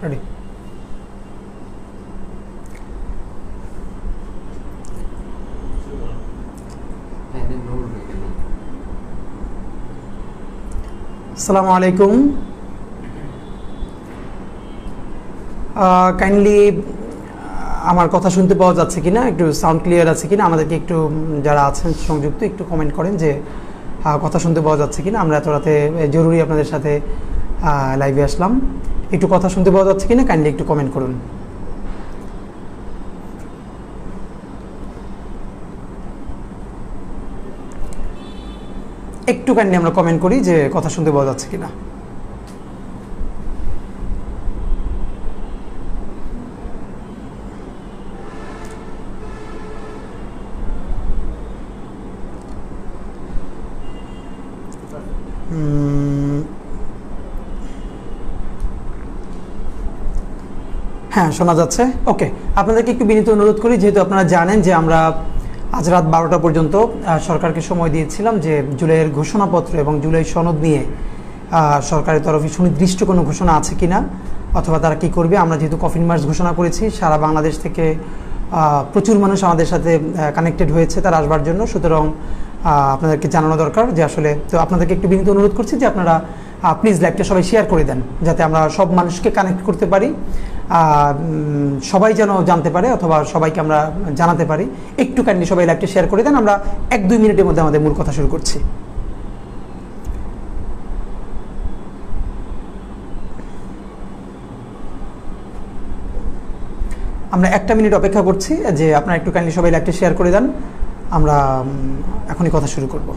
Ready. আসসালামু আলাইকুম। Kindly আমার কথা শুনতে পাওয়া যাচ্ছে কিনা, একটু সাউন্ড ক্লিয়ার আছে কিনা, আমাদেরকে একটু যারা আছেন সংযুক্ত একটু কমেন্ট করেন যে কথা শুনতে পাওয়া যাচ্ছে কিনা। আমরা এত রাতে জরুরি আপনাদের সাথে লাইভে আসলাম, একটু কথা শুনতে পাওয়া যাচ্ছে কিনা কাইন্ডলি একটু কমেন্ট করুন। একটু কাইন্ডলি আমরা কমেন্ট করি যে কথা শুনতে পাওয়া যাচ্ছে কিনা। হ্যাঁ, শোনা যাচ্ছে। ওকে, আপনাদেরকে একটু বিনীত অনুরোধ করি, যেহেতু আপনারা জানেন যে আমরা আজ রাত 12টা পর্যন্ত সরকারকে সময় দিয়েছিলাম যে জুলাইয়ের ঘোষণাপত্র এবং জুলাই সনদ নিয়ে সরকারের তরফে সুনির্দিষ্ট কোনো ঘোষণা আছে কিনা অথবা তারা কি করবে। আমরা যেহেতু কফিন মার্চ ঘোষণা করেছি, সারা বাংলাদেশ থেকে প্রচুর মানুষ আমাদের সাথে কানেক্টেড হয়েছে তার আসবার জন্য, সুতরাং আপনাদেরকে জানানো দরকার যে আসলে, তো আপনাদেরকে একটু বিনীত অনুরোধ করছি যে আপনারা প্লিজ লাইভটা সবাই শেয়ার করে দেন, যাতে আমরা সব মানুষকে কানেক্ট করতে পারি, সবাই যেন জানতে পারে অথবা সবাইকে আমরা জানাতে পারি। একটু কাইন্ডলি সবাই লাইভটা শেয়ার করে দেন। আমরা 1-2 মিনিটের মধ্যে আমাদের মূল কথা শুরু করছি। আমরা 1টা মিনিট অপেক্ষা করছি যে আপনারা একটু কাইন্ডলি সবাই লাইভটা শেয়ার করে দেন, আমরা এখনই কথা শুরু করব।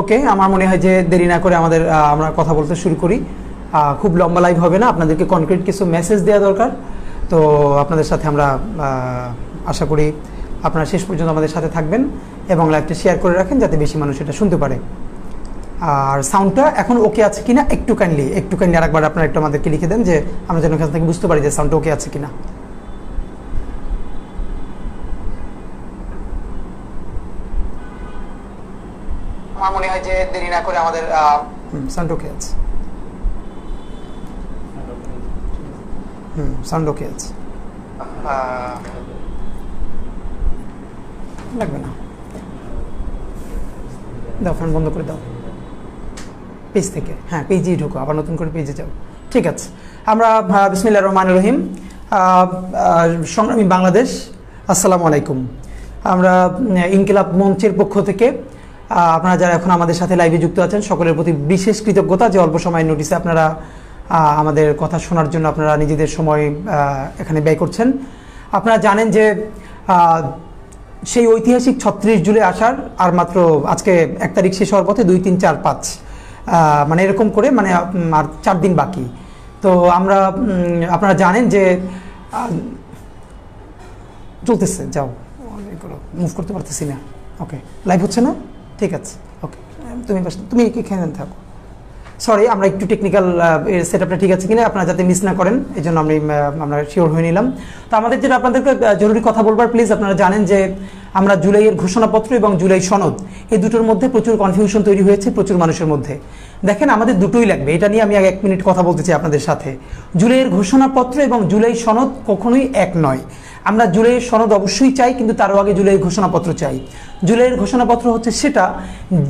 ওকে, আমার মনে হয় যে দেরি না করে আমরা কথা বলতে শুরু করি। খুব লম্বা লাইভ হবে না, আপনাদেরকে কনক্রিট কিছু মেসেজ দেওয়া দরকার। তো আপনাদের সাথে আমরা আশা করি আপনারা শেষ পর্যন্ত আমাদের সাথে থাকবেন এবং লাইভটা শেয়ার করে রাখেন যাতে বেশি মানুষ এটা শুনতে পারে। আর সাউন্ডটা এখন ওকে আছে কিনা একটু কাইন্ডলি আরেকবার আপনারা একটু আমাদেরকে লিখে দেন যে আমরা যেন এখান থেকে বুঝতে পারি যে সাউন্ডটা ওকে আছে কিনা। আমার মনে হয় যে দেরি না করে আমাদের সাউন্ড ওকে আছে। সাউন্ড ওকে আছে, লাগবে না, দাও ফোন বন্ধ করে দাও পেজ থেকে। হ্যাঁ, পেজেই ঢুকো, আবার নতুন করে পেজে যাও। ঠিক আছে, আমরা বিসমিল্লাহির রহমানির রহিম। সংগ্রামী বাংলাদেশ, আসসালামু আলাইকুম। আমরা ইনকিলাব মঞ্চের পক্ষ থেকে আপনারা যারা এখন আমাদের সাথে লাইভে যুক্ত আছেন সকলের প্রতি বিশেষ কৃতজ্ঞতা যে অল্প সময়ের নোটিসে আপনারা আমাদের কথা শোনার জন্য আপনারা নিজেদের সময় এখানে ব্যয় করছেন। আপনারা জানেন যে সেই ঐতিহাসিক 36 জুলাই আসার আর মাত্র আজকে 1 তারিখ শেষ হওয়ার পথে 2, 3, 4, 5 মানে এরকম করে মানে আর 4 দিন বাকি। তো আপনারা জানেন যে চলতেছে, যাও মুভ করতে পারতেছি না। ওকে, লাইভ হচ্ছে না, ঠিক আছে। ওকে, তুমি এখানে থাকো। সরি, আমরা একটু টেকনিক্যাল সেটআপটা ঠিক আছে কিনা আপনারা যাতে মিস না করেন, এই জন্য আমরা শিওর হয়ে নিলাম। তো আমাদের যেটা আপনাদেরকে জরুরি কথা বলবার, প্লিজ আপনারা জানেন যে আমরা জুলাইয়ের ঘোষণাপত্র এবং জুলাই সনদ এই দুটোর মধ্যে প্রচুর কনফিউশন তৈরি হয়েছে প্রচুর মানুষের মধ্যে। দেখেন, আমাদের দুটোই লাগবে, এটা নিয়ে আমি 1 মিনিট কথা বলতে চাই আপনাদের সাথে। জুলাইয়ের ঘোষণাপত্র এবং জুলাই সনদ কখনোই এক নয়। আমরা জুলাইয়ের সনদ অবশ্যই চাই, কিন্তু তারও আগে জুলাইয়ের ঘোষণাপত্র চাই। জুলাইয়ের ঘোষণাপত্র হচ্ছে সেটা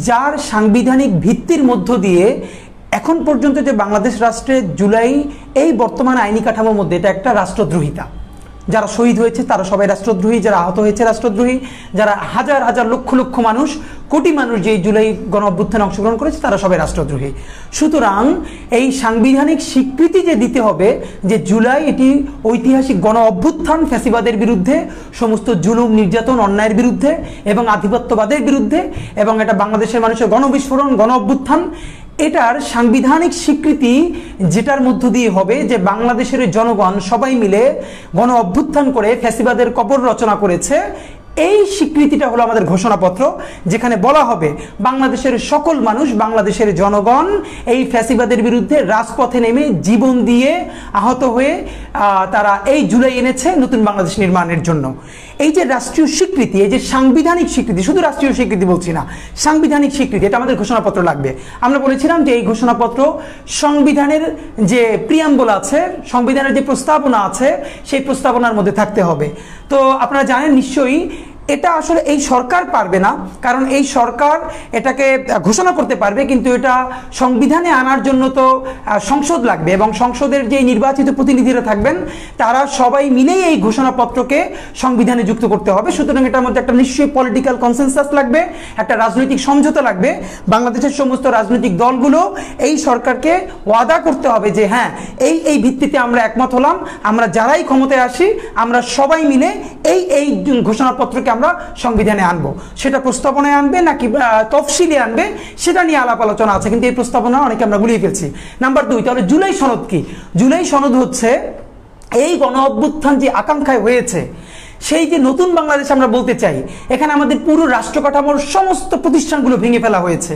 যার সাংবিধানিক ভিত্তির মধ্য দিয়ে এখন পর্যন্ত যে বাংলাদেশ রাষ্ট্রে জুলাই এই বর্তমান আইনি কাঠামোর মধ্যে এটা একটা রাষ্ট্রদ্রোহিতা। যারা শহীদ হয়েছে তারা সবাই রাষ্ট্রদ্রোহী, যারা আহত হয়েছে রাষ্ট্রদ্রোহী, যারা হাজার হাজার লক্ষ লক্ষ মানুষ, কোটি মানুষ যে জুলাই গণ অভ্যুত্থানে অংশগ্রহণ করেছে তারা সবাই রাষ্ট্রদ্রোহী। সুতরাং এই সাংবিধানিক স্বীকৃতি যে দিতে হবে যে জুলাই এটি ঐতিহাসিক গণ অভ্যুত্থান, ফ্যাসিবাদের বিরুদ্ধে, সমস্ত জুলুম নির্যাতন অন্যায়ের বিরুদ্ধে এবং আধিপত্যবাদের বিরুদ্ধে, এবং এটা বাংলাদেশের মানুষের গণবিস্ফোরণ, গণ অভ্যুত্থান, এটার সাংবিধানিক স্বীকৃতি যেটার মধ্য দিয়ে হবে যে বাংলাদেশের জনগণ সবাই মিলে গণ অভ্যুত্থান করে ফ্যাসিবাদের কবর রচনা করেছে, এই স্বীকৃতিটা হলো আমাদের ঘোষণাপত্র, যেখানে বলা হবে বাংলাদেশের সকল মানুষ, বাংলাদেশের জনগণ এই ফ্যাসিবাদের বিরুদ্ধে রাজপথে নেমে জীবন দিয়ে আহত হয়ে তারা এই জুলাই এনেছে নতুন বাংলাদেশ নির্মাণের জন্য। এই যে রাষ্ট্রীয় স্বীকৃতি, এই যে সাংবিধানিক স্বীকৃতি, শুধু রাষ্ট্রীয় স্বীকৃতি বলছি না, সাংবিধানিক স্বীকৃতি, এটা আমাদের ঘোষণাপত্র লাগবে। আমরা বলেছিলাম যে এই ঘোষণাপত্র সংবিধানের যে প্রিয়াম্বল আছে, সংবিধানের যে প্রস্তাবনা আছে, সেই প্রস্তাবনার মধ্যে থাকতে হবে। তো আপনারা জানেন নিশ্চয়ই এটা আসলে এই সরকার পারবে না, কারণ এই সরকার এটাকে ঘোষণা করতে পারবে, কিন্তু এটা সংবিধানে আনার জন্য তো সংসদ লাগবে, এবং সংসদের যে নির্বাচিত প্রতিনিধিরা থাকবেন তারা সবাই মিলেই এই ঘোষণাপত্রকে সংবিধানে যুক্ত করতে হবে। সুতরাং এটার মধ্যে একটা নিশ্চয়ই পলিটিক্যাল কনসেনসাস লাগবে, একটা রাজনৈতিক সমঝোতা লাগবে। বাংলাদেশের সমস্ত রাজনৈতিক দলগুলো এই সরকারকে ওয়াদা করতে হবে যে হ্যাঁ, এই ভিত্তিতে আমরা একমত হলাম, আমরা যারাই ক্ষমতায় আসি আমরা সবাই মিলে এই ঘোষণাপত্রকে আমরা সংবিধানে আনবো। সেটা প্রস্তাবনায় আনবে নাকি তফসিলে আনবে সেটা নিয়ে আলাপ আলোচনা আছে, কিন্তু এই প্রস্তাবনা অনেকে আমরা গুলিয়ে ফেলছি। নাম্বার 2, তাহলে জুলাই সনদ কি? জুলাই সনদ হচ্ছে এই গণ অভ্যুত্থান যে আকাঙ্ক্ষায় হয়েছে, সেই যে নতুন বাংলাদেশ আমরা বলতে চাই, এখানে আমাদের পুরো রাষ্ট্র কাঠামোর সমস্ত প্রতিষ্ঠানগুলো ভেঙে ফেলা হয়েছে।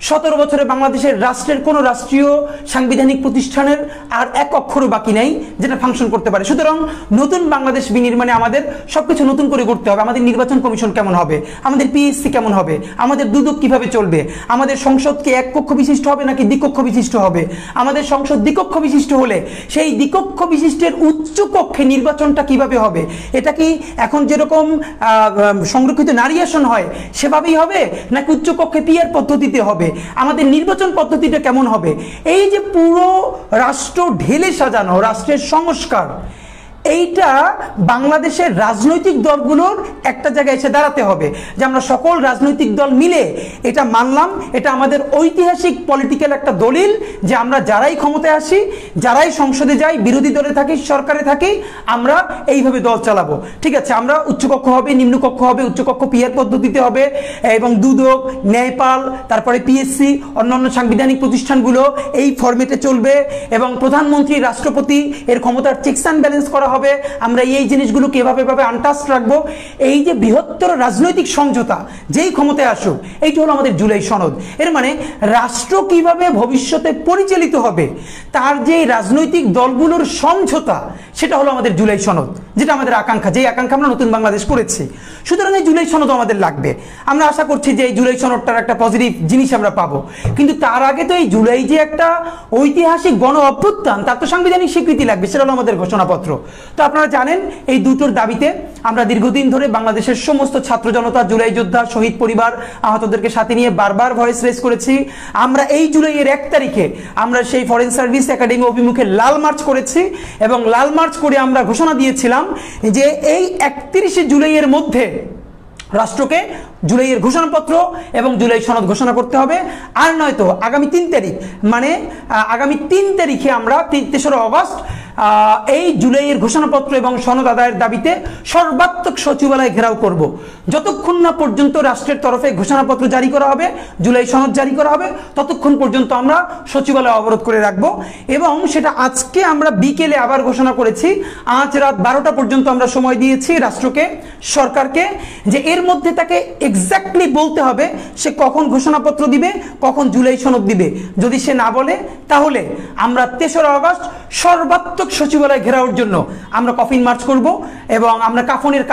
17 বছরে বাংলাদেশের রাষ্ট্রের কোনো রাষ্ট্রীয় সাংবিধানিক প্রতিষ্ঠানের আর এক অক্ষরও বাকি নাই যেটা ফাংশন করতে পারে। সুতরাং নতুন বাংলাদেশ বিনির্মাণে আমাদের সবকিছু নতুন করে করতে হবে। আমাদের নির্বাচন কমিশন কেমন হবে, আমাদের পিএসসি কেমন হবে, আমাদের দুদক কিভাবে চলবে, আমাদের সংসদকে এক কক্ষ বিশিষ্ট হবে নাকি দ্বিকক্ষ বিশিষ্ট হবে, আমাদের সংসদ দ্বিকক্ষ বিশিষ্ট হলে সেই দ্বিকক্ষ বিশিষ্টের উচ্চ কক্ষে নির্বাচনটা কিভাবে হবে, এটা কি এখন যেরকম সংরক্ষিত নারী আসন হয় সেভাবেই হবে নাকি উচ্চকক্ষে পিআর পদ্ধতিতে হবে, আমাদের নির্বাচন পদ্ধতিটা কেমন হবে? এই যে পুরো রাষ্ট্র ঢেলে সাজানো রাষ্ট্রের সংস্কার, এইটা বাংলাদেশের রাজনৈতিক দলগুলোর একটা জায়গায় এসে দাঁড়াতে হবে যে আমরা সকল রাজনৈতিক দল মিলে এটা মানলাম, এটা আমাদের ঐতিহাসিক পলিটিক্যাল একটা দলিল যে আমরা যারাই ক্ষমতায় আসি, যারাই সংসদে যাই, বিরোধী দলে থাকি, সরকারে থাকি, আমরা এইভাবে দল চালাবো। ঠিক আছে, আমরা উচ্চকক্ষ হবে, নিম্নকক্ষ হবে, উচ্চকক্ষ পিআর পদ্ধতিতে হবে, এবং দুদক, ন্যায়পাল, তারপরে পিএসসি, অন্যান্য সাংবিধানিক প্রতিষ্ঠানগুলো এই ফরম্যাটে চলবে, এবং প্রধানমন্ত্রী, রাষ্ট্রপতি এর ক্ষমতার চেকস অ্যান্ড ব্যালেন্স করা হবে। আমরা এই জিনিসগুলোকে এভাবে আনটাস্ট রাখবো। এই যে বৃহত্তর রাজনৈতিক সমঝোতা যেই ক্ষমতায় আসুক, এইটা হলো আমাদের জুলাই সনদ। এর মানে রাষ্ট্র কিভাবে ভবিষ্যতে পরিচালিত হবে তার যে রাজনৈতিক দলগুলোর সমঝোতা, সেটা হলো আমাদের জুলাই সনদ, যেটা আমাদের আকাঙ্ক্ষা, যে আকাঙ্ক্ষা আমরা নতুন বাংলাদেশ করেছি। সুতরাং এই জুলাই সনদ আমাদের লাগবে। আমরা আশা করছি যে এই জুলাই সনদটার একটা পজিটিভ জিনিস আমরা পাবো, কিন্তু তার আগে তো এই জুলাই যে একটা ঐতিহাসিক গণ অভ্যুত্থান, তার তো সাংবিধানিক স্বীকৃতি লাগবে, সেটা হলো আমাদের ঘোষণাপত্র। তো আপনারা জানেন এই দুটোর দাবিতে আমরা দীর্ঘদিন ধরে বাংলাদেশের সমস্ত ছাত্র জনতা, জুলাই যোদ্ধা, শহীদ পরিবার, আহতদেরকে সাথে নিয়ে বারবার ভয়েস রেজ করেছি। আমরা এই জুলাইয়ের 1 তারিখে আমরা সেই ফরেন সার্ভিস একাডেমি অভিমুখে লাল মার্চ করেছি, এবং লাল মার্চ করে আমরা ঘোষণা দিয়েছিলাম যে এই 31শে জুলাইয়ের মধ্যে রাষ্ট্রকে জুলাইয়ের ঘোষণাপত্র এবং জুলাই সনদ ঘোষণা করতে হবে, আর নয়তো আগামী 3 তারিখ মানে আগামী 3 তারিখে আমরা 3রা অগস্ট এই জুলাইয়ের ঘোষণাপত্র এবং সনদ আদায়ের দাবিতে সর্বাত্মক সচিবালয় ঘেরাও করব। যতক্ষণ না পর্যন্ত রাষ্ট্রের তরফে ঘোষণাপত্র জারি করা হবে, জুলাই সনদ জারি করা হবে, ততক্ষণ পর্যন্ত আমরা সচিবালয় অবরোধ করে রাখবো। এবং সেটা আজকে আমরা বিকেলে আবার ঘোষণা করেছি, আজ রাত 12টা পর্যন্ত আমরা সময় দিয়েছি রাষ্ট্রকে, সরকারকে, যে এর মধ্যে তাকে এক্স্যাক্টলি বলতে হবে সে কখন ঘোষণাপত্র দিবে, কখন জুলাই সনদ দিবে। যদি সে না বলে তাহলে আমরা 3রা অগস্ট সর্বাত্মক সচিবালয় ঘেরাওর জন্য আমরা কফিন মার্চ করব, এবং আমরা কাফনের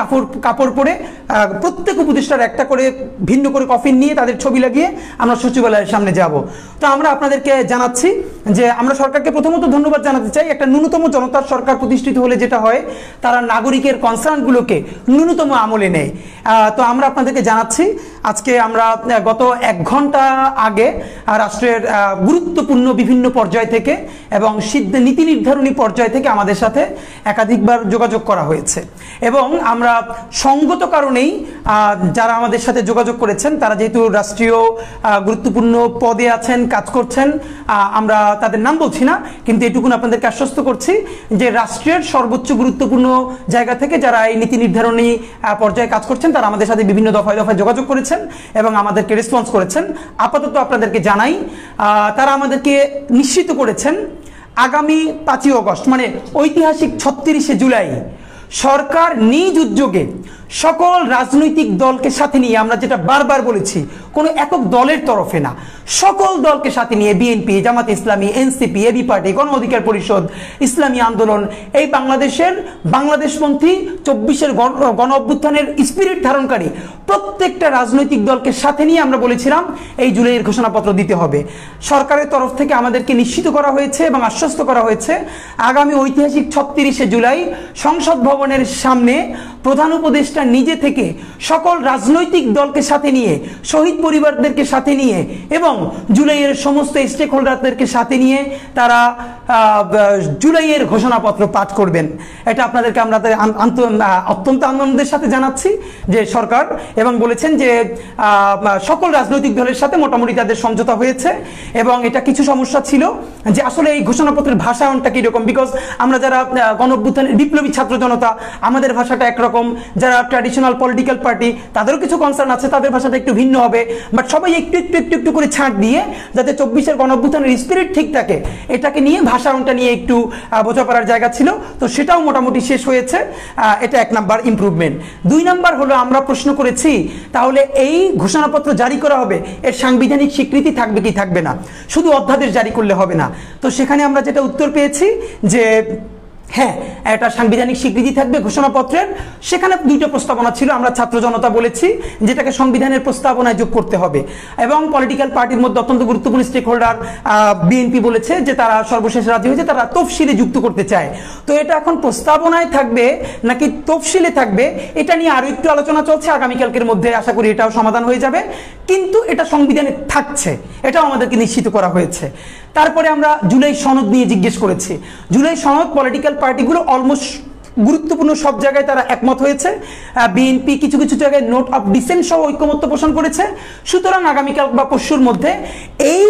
কাপড় পরে প্রত্যেক উপদেষ্টার একটা করে ভিন্ন করে কফিন নিয়ে তাদের ছবি লাগিয়ে আমরা সচিবালয়ের সামনে যাব। তো আমরা আপনাদেরকে জানাচ্ছি যে আমরা সরকারকে প্রথমত ধন্যবাদ জানাতে চাই। একটা ন্যূনতম জনতার সরকার প্রতিষ্ঠিত হলে যেটা হয়, তারা নাগরিকের কনসার্নগুলোকে ন্যূনতম আমলে নেয়। তো আমরা আপনাদেরকে জানাচ্ছি, আজকে আমরা গত 1 ঘন্টা আগে রাষ্ট্রের গুরুত্বপূর্ণ বিভিন্ন পর্যায় থেকে এবং নীতি নির্ধারণী পর্যায় থেকে আমাদের সাথে একাধিকবার যোগাযোগ করা হয়েছে, এবং আমরা সঙ্গত কারণেই যারা আমাদের সাথে যোগাযোগ করেছেন, তারা যেহেতু রাষ্ট্রীয় গুরুত্বপূর্ণ পদে আছেন, কাজ করছেন, আমরা তাদের নাম বলছি না, কিন্তু এটুকুন আপনাদেরকে আশ্বস্ত করছি যে রাষ্ট্রের সর্বোচ্চ গুরুত্বপূর্ণ জায়গা থেকে যারা এই নীতি নির্ধারণী পর্যায়ে কাজ করছেন, তারা আমাদের সাথে বিভিন্ন দফায় দফায় যোগাযোগ করেছেন এবং আমাদেরকে রেসপন্স করেছেন। আপাতত আপনাদেরকে জানাই, তারা আমাদেরকে নিশ্চিত করেছেন আগামী 5ই অগস্ট মানে ঐতিহাসিক 36শে জুলাই সরকার নিজ উদ্যোগে সকল রাজনৈতিক দলকে সাথে নিয়ে, আমরা যেটা বারবার বলেছি, কোনো একক দলের তরফে না, সকল দলকে সাথে নিয়ে, BNP, Jamaat Islami, NCP, AB party, গণ অধিকার পরিষদ, ইসলামী আন্দোলন, এই বাংলাদেশপন্থী 24-এর গণ অভ্যুত্থানের স্পিরিট ধারণকারী প্রত্যেকটা রাজনৈতিক দলকে সাথে নিয়ে আমরা বলেছিলাম এই জুলাইয়ের ঘোষণাপত্র দিতে হবে। সরকারের তরফ থেকে আমাদেরকে নিশ্চিত করা হয়েছে এবং আশ্বস্ত করা হয়েছে আগামী ঐতিহাসিক 36শে জুলাই সংসদ ভবনের সামনে প্রধান উপদেষ্টা নিজে থেকে সকল রাজনৈতিক দলকে সাথে নিয়ে, শহীদ পরিবারদেরকে সাথে নিয়ে এবং জুলাইয়ের সমস্ত স্টেক হোল্ডারদেরকে সাথে নিয়ে তারা জুলাইয়ের ঘোষণাপত্র পাঠ করবেন। এটা আপনাদেরকে আমরা অত্যন্ত আনন্দের সাথে জানাচ্ছি যে সরকার, এবং বলেছেন যে সকল রাজনৈতিক দলের সাথে মোটামুটি তাদের সমঝোতা হয়েছে এবং এটা কিছু সমস্যা ছিল যে আসলে এই ঘোষণাপত্রের ভাষায়নটা কীরকম, বিকজ আমরা যারা গণ অভ্যুত্থানের বিপ্লবী ছাত্র জনতা, আমাদের ভাষাটা একরকম, যারা ট্র্যাডিশনাল পলিটিক্যাল পার্টি তাদেরও কিছু কনসার্ন আছে, তাদের ভাষাটা একটু ভিন্ন হবে, বাট সবাই একটু একটু একটু একটু করে ছাড় দিয়ে যাতে 24-এর গণ অভ্যুত্থানের স্পিরিট ঠিক থাকে এটাকে নিয়ে, ভাষায়নটা নিয়ে একটু বোঝাপড়ার জায়গা ছিল, তো সেটাও মোটামুটি শেষ হয়েছে। এটা 1 নাম্বার ইমপ্রুভমেন্ট। 2 নাম্বার হলো আমরা প্রশ্ন করেছি তাহলে এই ঘোষণাপত্র জারি করা হবে, এর সাংবিধানিক স্বীকৃতি থাকবে কি থাকবে না, শুধু অধ্যাদেশ জারি করলে হবে না। তো সেখানে আমরা যেটা উত্তর পেয়েছি যে হ্যাঁ, একটা সাংবিধানিক স্বীকৃতি থাকবে ঘোষণাপত্রের। সেখানে 2টা প্রস্তাবনা ছিল, আমরা ছাত্র জনতা বলেছি যেটাকে সংবিধানের প্রস্তাবনায় যোগ করতে হবে, এবং পলিটিক্যাল পার্টির মধ্যে অত্যন্ত গুরুত্বপূর্ণ স্টেক হোল্ডার বিএনপি বলেছে যে তারা সর্বশেষ রাজি হয়েছে, তারা তফসিলে যুক্ত করতে চায়। তো এটা এখন প্রস্তাবনায় থাকবে নাকি তফসিলে থাকবে এটা নিয়ে আরও একটু আলোচনা চলছে, আগামীকালকের মধ্যে আশা করি এটাও সমাধান হয়ে যাবে, কিন্তু এটা সংবিধানে থাকছে, এটাও আমাদেরকে নিশ্চিত করা হয়েছে। তারপরে আমরা জুলাই সনদ নিয়ে জিজ্ঞেস করেছি। জুলাই সনদ পলিটিক্যাল পার্টিগুলো অলমোস্ট গুরুত্বপূর্ণ সব জায়গায় তারা একমত হয়েছে। বিএনপি কিছু কিছু জায়গায় নোট অফ ডিসেন্ট সহ ঐক্যমত্য পোষণ করেছে। সুতরাং আগামীকাল বা পরশুর মধ্যে এই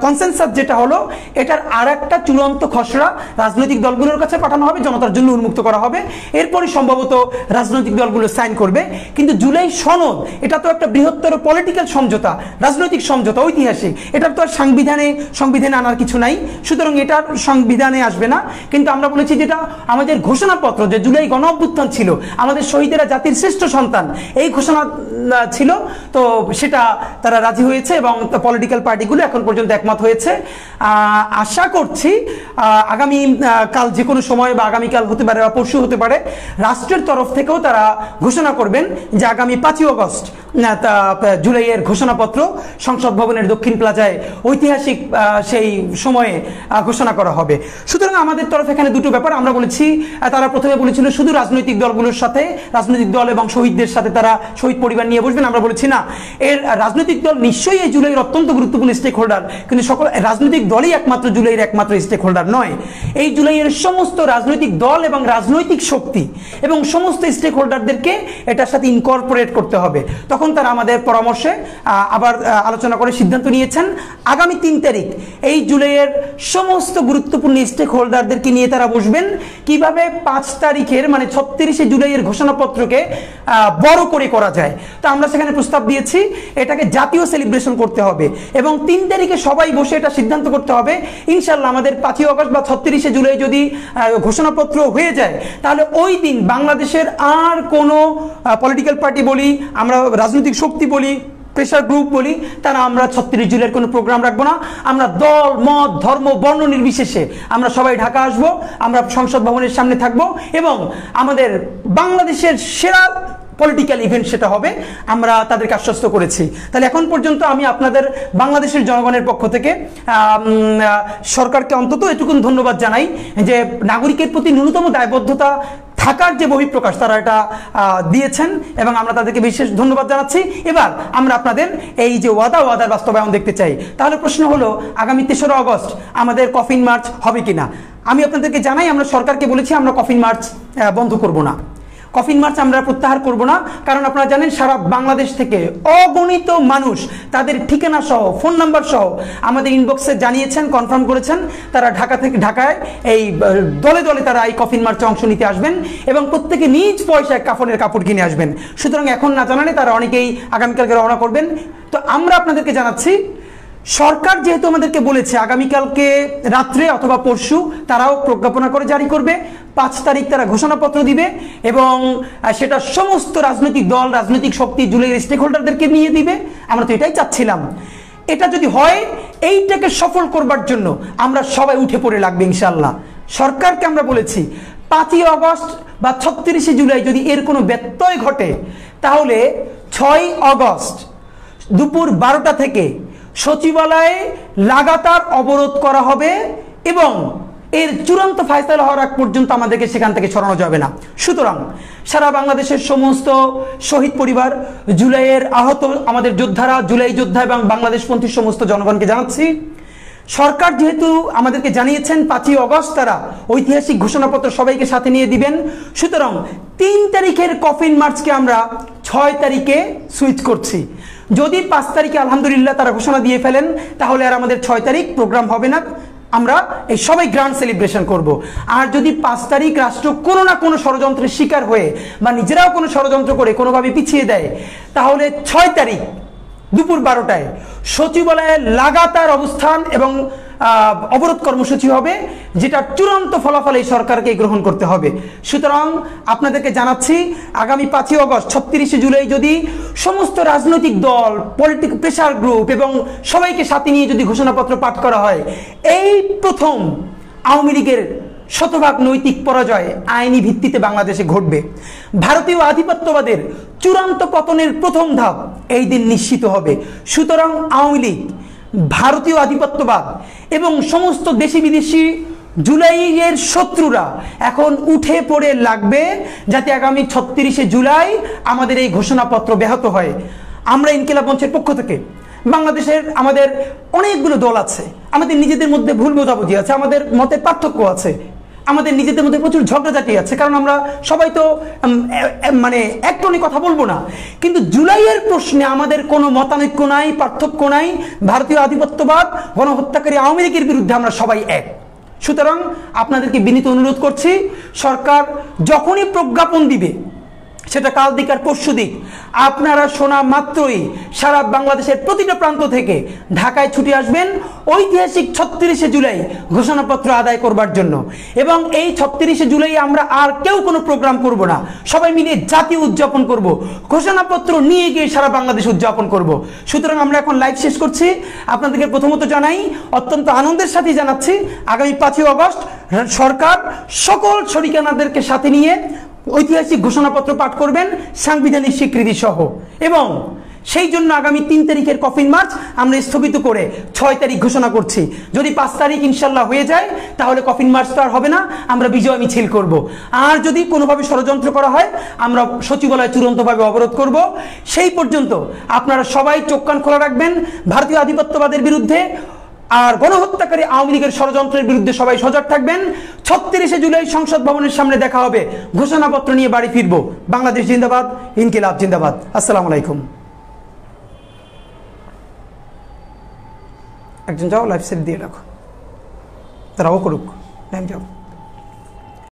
কনসেনসাস যেটা হলো এটার আর একটা চূড়ান্ত খসড়া রাজনৈতিক দলগুলোর কাছে পাঠানো হবে, জনতার জন্য উন্মুক্ত করা হবে, এরপরই সম্ভবত রাজনৈতিক দলগুলো সাইন করবে। কিন্তু জুলাই সনদ এটা তো একটা বৃহত্তর পলিটিক্যাল সমঝোতা, রাজনৈতিক সমঝোতা, ঐতিহাসিক, এটার তো আর সংবিধানে আনার কিছু নাই, সুতরাং এটার সংবিধানে আসবে না। কিন্তু আমরা বলেছি যেটা আমাদের ঘোষণাপত্র, যে জুলাই গণ অভ্যুত্থান ছিল, আমাদের শহীদেরা জাতির শ্রেষ্ঠ সন্তান, এই ঘোষণা ছিল, তো সেটা তারা রাজি হয়েছে এবং পলিটিক্যাল পার্টিগুলো এখন পর্যন্ত একমত হয়েছে। আশা করছি আগামী কাল যে কোনো সময় বা আগামীকাল হতে পারে বা পরশু হতে পারে, রাষ্ট্রের তরফ থেকেও তারা ঘোষণা করবেন যে আগামী 5ই অগস্ট জুলাইয়ের ঘোষণাপত্র সংসদ ভবনের দক্ষিণ প্লাজায় ঐতিহাসিক সেই সময়ে ঘোষণা করা হবে। সুতরাং আমাদের তরফ এখানে 2টো ব্যাপার আমরা বলেছি। তারা প্রথমে বলেছিল শুধু রাজনৈতিক দলগুলোর সাথে, রাজনৈতিক দল এবং শহীদদের সাথে তারা শহীদ পরিবার নিয়ে বসবেন। আমরা বলেছি না, এর রাজনৈতিক দল নিশ্চয়ই এই জুলাইয়ের অত্যন্ত গুরুত্বপূর্ণ স্টেক হোল্ডার, কিন্তু সকল রাজনৈতিক দলই একমাত্র জুলাইয়ের একমাত্র স্টেক হোল্ডার নয়। এই জুলাইয়ের সমস্ত রাজনৈতিক দল এবং রাজনৈতিক শক্তি এবং সমস্ত স্টেক হোল্ডারদেরকে এটার সাথে ইনকর্পোরেট করতে হবে। তখন তারা আমাদের পরামর্শে আবার আলোচনা করে সিদ্ধান্ত নিয়েছেন আগামী 3 তারিখ এই জুলাইয়ের সমস্ত গুরুত্বপূর্ণ স্টেক হোল্ডারদেরকে নিয়ে তারা বসবেন কিভাবে 5 তারিখের মানে 36শে জুলাইয়ের ঘোষণাপত্রকে বড় করে করা যায়। তো আমরা সেখানে প্রস্তাব দিয়েছি এটাকে জাতীয় সেলিব্রেশন করতে হবে এবং 3 তারিখে সবাই বসে এটা সিদ্ধান্ত করতে হবে। ইনশাল্লাহ আমাদের 5ই অগস্ট বা 36শে জুলাই যদি ঘোষণাপত্র হয়ে যায়, তাহলে ওই দিন বাংলাদেশের আর কোনো পলিটিক্যাল পার্টি বলি, আমরা রাজনৈতিক শক্তি বলি, প্রেশার গ্রুপ বলি, তারা আমরা 36 জুলাইয়ের কোনো প্রোগ্রাম রাখবো না। আমরা দল, মত, ধর্ম, বর্ণ নির্বিশেষে আমরা সবাই ঢাকা আসব, আমরা সংসদ ভবনের সামনে থাকব এবং আমাদের বাংলাদেশের সেরা পলিটিক্যাল ইভেন্ট সেটা হবে, আমরা তাদেরকে আশ্বস্ত করেছি। তাহলে এখন পর্যন্ত আমি আপনাদের বাংলাদেশের জনগণের পক্ষ থেকে সরকারকে অন্তত এটুকুন ধন্যবাদ জানাই যে নাগরিকের প্রতি ন্যূনতম দায়বদ্ধতা থাকার যে বহিঃপ্রকাশ তারা এটা দিয়েছেন এবং আমরা তাদেরকে বিশেষ ধন্যবাদ জানাচ্ছি। এবার আমরা আপনাদের এই যে ওয়াদার বাস্তবায়ন দেখতে চাই। তাহলে প্রশ্ন হলো আগামী 3রা অগস্ট আমাদের কফিন মার্চ হবে কিনা। আমি আপনাদেরকে জানাই আমরা সরকারকে বলেছি আমরা কফিন মার্চ বন্ধ করব না, কফিন মার্চ আমরা প্রত্যাহার করব না, কারণ আপনারা জানেন সারা বাংলাদেশ থেকে অগণিত মানুষ তাদের ঠিকানা সহ ফোন নাম্বার সহ আমাদের ইনবক্সে জানিয়েছেন, কনফার্ম করেছেন তারা ঢাকায় এই দলে দলে তারা এই কফিন মার্চে অংশ নিতে আসবেন এবং প্রত্যেকে নিজ পয়সায় কাফনের কাপড় কিনে আসবেন। সুতরাং এখন না জানালে তারা অনেকেই আগামীকালকে রওনা করবেন। তো আমরা আপনাদেরকে জানাচ্ছি সরকার যেহেতু আমাদেরকে বলেছে আগামীকালকে রাত্রে অথবা পরশু তারাও প্রজ্ঞাপনা করে জারি করবে, 5 তারিখ তারা ঘোষণাপত্র দিবে এবং সেটা সমস্ত রাজনৈতিক দল, রাজনৈতিক শক্তি, জুলাইয়ের স্টেক হোল্ডারদেরকে নিয়ে দিবে। আমরা তো এটাই চাচ্ছিলাম। এটা যদি হয়, এইটাকে সফল করবার জন্য আমরা সবাই উঠে পড়ে লাগবে ইনশাআল্লাহ। সরকারকে আমরা বলেছি 5ই আগস্ট বা 36শে জুলাই যদি এর কোনো ব্যত্যয় ঘটে, তাহলে 6ই আগস্ট দুপুর 12টা থেকে সচিবালয়ে লাগাতার অবরোধ করা হবে এবং এর চূড়ান্ত ফায়সালা হওয়ার আগ পর্যন্ত আমাদেরকে সেখান থেকে সরানো যাবে না। সুতরাং সারা বাংলাদেশের সমস্ত শহীদ পরিবার, জুলাইয়ের আহত আমাদের যোদ্ধারা, জুলাই যোদ্ধা এবং বাংলাদেশপন্থী সমস্ত জনগণকে জানাচ্ছি, সরকার যেহেতু আমাদেরকে জানিয়েছেন 5ই আগস্ট তারা ঐতিহাসিক ঘোষণাপত্র সবাইকে সাথে নিয়ে দিবেন, সুতরাং 3 তারিখের কফিন মার্চকে আমরা 6 তারিখে সুইচ করছি। যদি 5 তারিখে আলহামদুলিল্লাহ তারা ঘোষণা দিয়ে ফেলেন, তাহলে আর আমাদের 6 তারিখ প্রোগ্রাম হবে না, আমরা এই সবাই গ্র্যান্ড সেলিব্রেশন করব। আর যদি 5 তারিখ রাষ্ট্র কোনো না কোনো ষড়যন্ত্রের শিকার হয়ে বা নিজেরাও কোনো ষড়যন্ত্র করে কোনোভাবে পিছিয়ে দেয়, তাহলে 6 তারিখ দুপুর 12টায় সচিবালয়ে লাগাতার অবস্থান এবং অবরোধ কর্মসূচি হবে, যেটা চূড়ান্ত ফলাফল এই সরকারকে গ্রহণ করতে হবে। সুতরাং আপনাদেরকে জানাচ্ছি, আগামী 5ই আগস্ট 36শে জুলাই যদি সমস্ত রাজনৈতিক দল, পলিটিক্যাল প্রেসার গ্রুপ এবং সবাইকে সাথে নিয়ে যদি ঘোষণাপত্র পাঠ করা হয়, এই প্রথম আওয়ামী লীগের শতভাগ নৈতিক পরাজয় আইনি ভিত্তিতে বাংলাদেশে ঘটবে। ভারতীয় আধিপত্যবাদের চূড়ান্ত পতনের প্রথম ধাপ এই দিন নিশ্চিত হবে। সুতরাং আওয়ামী লীগ, ভারতীয় আধিপত্যবাদ এবং সমস্ত দেশি বিদেশি জুলাইয়ের শত্রুরা এখন উঠে পড়ে লাগবে, যাতে আগামী 36শে জুলাই আমাদের এই ঘোষণাপত্র ব্যাহত হয়। আমরা ইনকিলাব মঞ্চের পক্ষ থেকে বাংলাদেশের আমাদের অনেকগুলো দল আছে, আমাদের নিজেদের মধ্যে ভুল বোঝাবুঝি আছে, আমাদের মতের পার্থক্য আছে, আমাদের নিজেদের মধ্যে প্রচুর ঝগড়াঝাটি আছে, কারণ আমরা সবাই তো মানে এক টনে কথা বলবো না। কিন্তু জুলাইয়ের প্রশ্নে আমাদের কোনো মতানৈক্য নাই, পার্থক্য নাই। ভারতীয় আধিপত্যবাদ, গণহত্যাকারী আওয়ামী লীগের বিরুদ্ধে আমরা সবাই এক। সুতরাং আপনাদেরকে বিনীত অনুরোধ করছি, সরকার যখনই প্রজ্ঞাপন দিবে, সেটা কাল দিক আর পরশু দিক, আপনারা শোনা মাত্রই সারা বাংলাদেশের প্রতিটা প্রান্ত থেকে ঢাকায় ছুটে আসবেন ঐতিহাসিক 36শে জুলাই ঘোষণাপত্র আদায় করবার জন্য। এবং এই 36শে জুলাই আমরা আর কেউ কোনো প্রোগ্রাম করব না, সবাই মিলে জাতীয় উদযাপন করব, ঘোষণাপত্র নিয়ে গিয়ে সারা বাংলাদেশ উদযাপন করব। সুতরাং আমরা এখন লাইভ শেষ করছি। আপনাদেরকে প্রথমত জানাই, অত্যন্ত আনন্দের সাথে জানাচ্ছি, আগামী 5ই আগস্ট সরকার সকল শরিকানাদেরকে সাথে নিয়ে ঐতিহাসিক ঘোষণাপত্র পাঠ করবেন সাংবিধানিক স্বীকৃতি সহ, এবং সেই জন্য আগামী 3 তারিখের কফিন মার্চ আমরা স্থগিত করে 6 তারিখ ঘোষণা করছি। যদি 5 তারিখ ইনশাল্লাহ হয়ে যায়, তাহলে কফিন মার্চ তো আর হবে না, আমরা বিজয় মিছিল করব। আর যদি কোনোভাবে ষড়যন্ত্র করা হয়, আমরা সচিবালয় চূড়ান্তভাবে অবরোধ করব। সেই পর্যন্ত আপনারা সবাই চোখ কান খোলা রাখবেন ভারতীয় আধিপত্যবাদের বিরুদ্ধে, আর গণহত্যাকারী আওয়ামী লীগের ষড়যন্ত্রের বিরুদ্ধে সবাই সজাগ থাকবেন। 36শে জুলাই সংসদ ভবনের সামনে দেখা হবে, ঘোষণাপত্র নিয়ে বাড়ি ফিরবো। বাংলাদেশ জিন্দাবাদ, ইনকিলাব জিন্দাবাদ। আসসালামু আলাইকুম। একজন যাও, লাইভ সেট দিয়ে রাখো, তারাও করুক, যাও।